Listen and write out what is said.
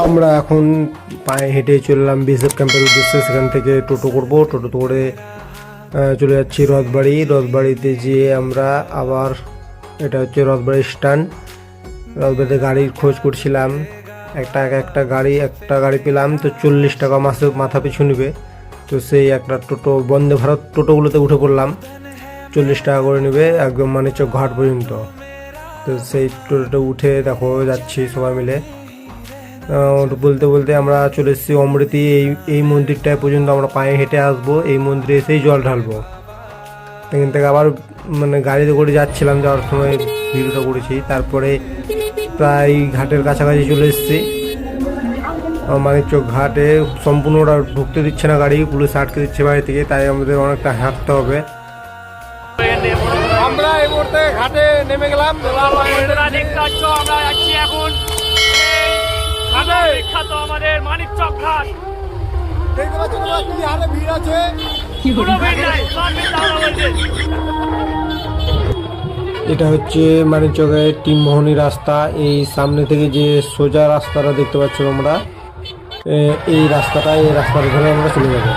আমরা এখন পায়ে হেঁটে চললাম বিএসএফ ক্যাম্পের উদ্দেশ্যে। সেখান থেকে টোটো করব, টোটো করে চলে যাচ্ছি রথবাড়ি। রথবাড়িতে যেয়ে আমরা আবার, এটা হচ্ছে রথবাড়ি স্ট্যান্ড। রথবাড়িতে গাড়ির খোঁজ করছিলাম, একটা গাড়ি পেলাম তো 40 টাকা মাথা পিছু নেবে। তো সেই একটা টোটো, বন্দে ভারত টোটোগুলোতে উঠে পড়লাম, 40 টাকা করে নেবে একদম মানিকচক ঘাট পর্যন্ত। তো সেই টোটোটা উঠে দেখো যাচ্ছি সবাই মিলে। বলতে বলতে আমরা চলে এসেছি অমৃতি। এই মন্দিরটায় পর্যন্ত আমরা পায়ে হেঁটে আসবো, এই মন্দিরে এসেই জল ঢালবো। এখান থেকে আবার গাড়িতে করে যাচ্ছিলাম, যাওয়ার সময় ভিডিওটা করেছি। তারপরে প্রায় ঘাটের কাছাকাছি চলে এসেছি। মানিকচক ঘাটে সম্পূর্ণটা ঢুকতে দিচ্ছে না গাড়ি, পুলিশ আটকে দিচ্ছে বাড়ি থেকে, তাই আমাদের অনেকটা হাঁটতে হবে। আমরা এই মুহূর্তে ঘাটে নেমে গেলাম। দেখতে পাচ্ছ আমরা যাচ্ছি এখন বিখ্যাত আমাদের মানিকচক ঘাট। দেখতে পাচ্ছ তোমরা কি হারে ভিড় আছে। এটা হচ্ছে মানিকচকের টিমমোহনী রাস্তা। এই সামনে থেকে যে সোজা রাস্তাটা দেখতে পাচ্ছ তোমরা, এই রাস্তাটা ধরে আমরা চলে যাবো।